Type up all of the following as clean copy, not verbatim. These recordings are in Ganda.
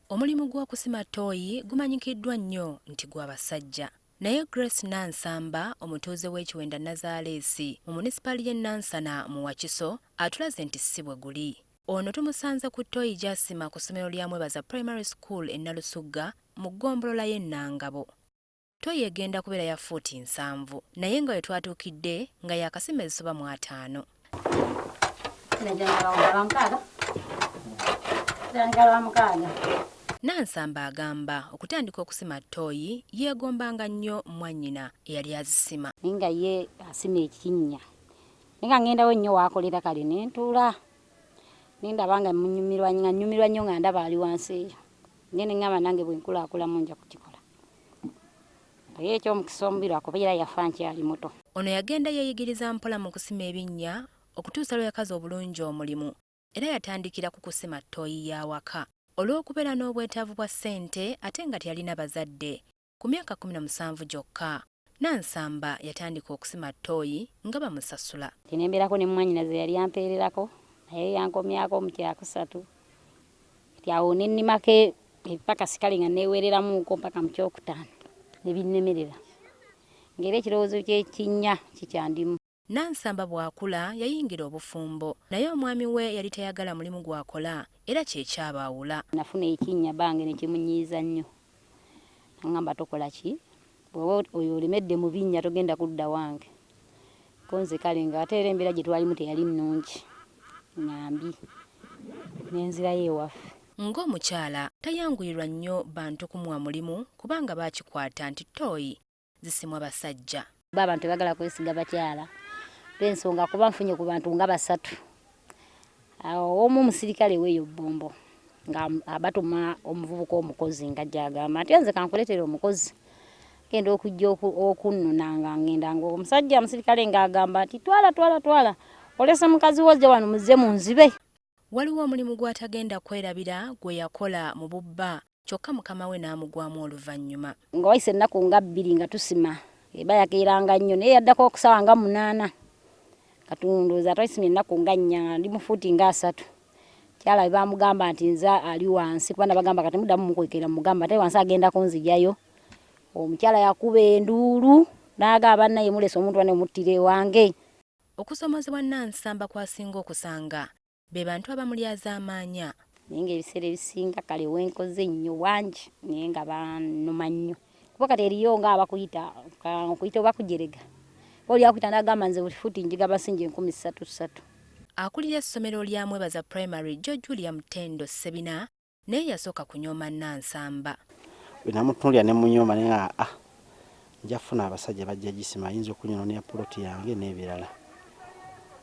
Omulimu gw'okusima ttooyi gumanyikiddwa nnyo nti gw'abasajja. Naye Grace Nansamba, omutuuze w'ekiwenda Nazareesi mu munisipali y'e Nansana mu Wakiso, atulaze nti si bwe guli. Ono tumusanze ku ttooyi gy'asima ku ssomero lya Mwebaza Primary School e Nalusugga mu ggombolola y'e Nangabo. Ttooyi egenda kubeera ya fuuti 7, naye nga we twatuukidde nga yakasima ezisoba mu 5. Nansamba agamba okutandika okusima ttooyi yeegombanga nnyo mwannyina eyali azisima. Nga ye asima ekinnya. Nga ngendawo nnyo waakolera kale ne ntuula. Nindaba nga nnyumirwa nnyo nga ndaba ali wansi eyo. Ne ngamba nange bwe nkulaakulamu nja kukikola. Naye eky'omukisa omubiri akubeera yafa nkyali muto. Ono yagenda yeeyigiriza mpola mu kusima ebinnya okutuusa lwe yakaza obulungi omulimu, era yatandikira ku kusima ttooyi y'awaka. Olw'okubeera n'obwetaavu bwa ssente ate nga teyalina bazadde, ku myaka 17 gyokka, Nansamba yatandika okusima ttooyi nga bamusasula. Tinembeerako ne mwannyina ze yali ampeererako, naye yankomyako mu kyakusatu. Kati awo ne nnimako ebipakasi kale nga neeweereramuko mpaka mu kyokutaano ne binnemerera. Ng'era ekirowoozo ky'ekinnya kikyandimu. Nansamba bw'akula yayingira obufumbo, naye omwami we yali tayagala mulimu gw'akola era kyekyabaawula. Nafuna ekinnya bange ne kimunyiiza nnyo. Ngamba tokola ki? Bw'oba oyo olemedde mu binnya togenda kudda wange. Konze kale nga ate era embeera gye twalimu teyali nnungi. Ngambi. Nenzirayo ewaffe. Ng'omukyala tayanguyirwa nnyo bantu kumuwa mulimu kubanga baakikwata nti ttooyi zisimwa basajja. Abantu tebagala kwesiga bakyala. Lw'ensonga kuba nfunye ku bantu nga 3. Awo omu musirikale w'eyo Bombo nga abatuma omuvubuka omukozi nga gy'agamba nti nze kankuleetera omukozi. Genda okujja okunnuna nga ngenda ng'omusajja musirikale ng'agamba nti twala. Olese mukazi wozze wano muzze mu nzibe. Waliwo omulimu gw'atagenda kwerabira gwe yakola mu bubba, kyokka mukama we n'amugwamu oluvannyuma. Nga wayise ennaku nga 2 nga tusima. Eba yakeeranga nnyo naye yaddako okusawa nga 8. Katundooza twayisimye ennaku nga 4 ndi mu fuuti nga 3. Kyala bamugamba nti nze ali wansi kuba nabagamba kati muddamu mukwekera mugamba ate wansi agenda kunzijayo. Omukyala yakuba enduulu n'agamba naye mulese omuntu wane muttire wange. Okusomozebwa Nansamba kwasinga okusanga be bantu abamulyaza amaanya. Naye ng'ebiseera ebisinga kale wenkoze nnyo wangi naye nga bannuma nnyo. Kuba kati eriyo nga abakuyita oba kujerega. Oli akuyita n'agamba nze buli fuuti njiga basinje 13,300. Akulira essomero lya Mwebaza Primary Julia Mutendo Sebina naye yasooka kunyooma Nansamba. Bwe namutunuulira ne munyooma naye nga nja kufuna abasajja bajja gisima ayinza okunyononera puloti yange n'ebirala.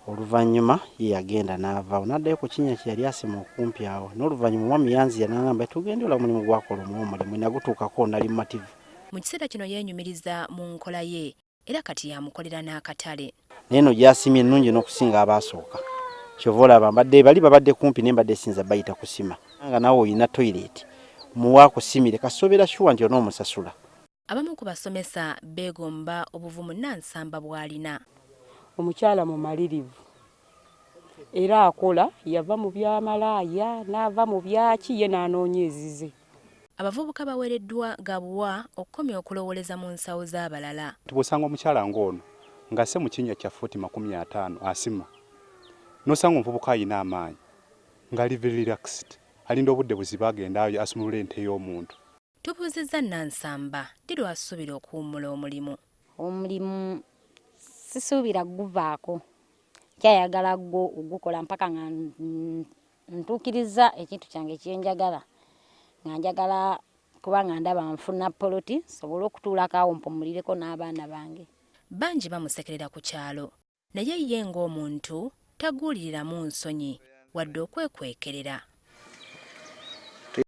Oluvannyuma ye yagenda n'avaawo n'addayo ku kinnya kye yali asima okumpi awo. N'oluvannyuma omwami yanzira n'agamba tugende ola mulimu gwakola omulimu nagutuukako nali mumativu. Mu kiseera kino yeenyumiriza mu nkola ye era kati yamukolera n'akatale. Naye no gy'asimye ennungi n'okusinga abaasooka. Kyova olaba bali babadde kumpi ne mbadde sinza bayita kusima. Nga nawe olina toilet muwa kusimire kasobeera shuwa nti onoomusasula. Abamu ku basomesa beegomba obuvumu Nansamba bw'alina. Omukyala mumalirivu era akola, yava mu byamalaaya n'ava mu byaki ye n'anoonya ezize. Abavubuka baweereddwa gabuwa okukomya okulowooleza mu nsawo z'abalala. Tubosanga omukyala ng'ono nga se mu kinnya kya fuuti 50 asima. N'osanga omuvubuka ayina amaanyi ng'ali very relaxed, alinda obudde buziba agenda asimulula ente y'omuntu. Tubuuzizza Nansamba ddi lw'asuubira okuwummula omulimu. Omulimu sisuubira guvaako. Kyayagala gwo ogukola mpaka nga ntuukiriza ekintu kyange kyenjagala. Nga njagala kuba nga ndaba nfuna poloti sobola okutuulako awo mpumulireko n'abaana bange. Bangi bamusekerera ku kyalo, naye ye ng'omuntu taguuliriramu nsonyi wadde okwekwekerera.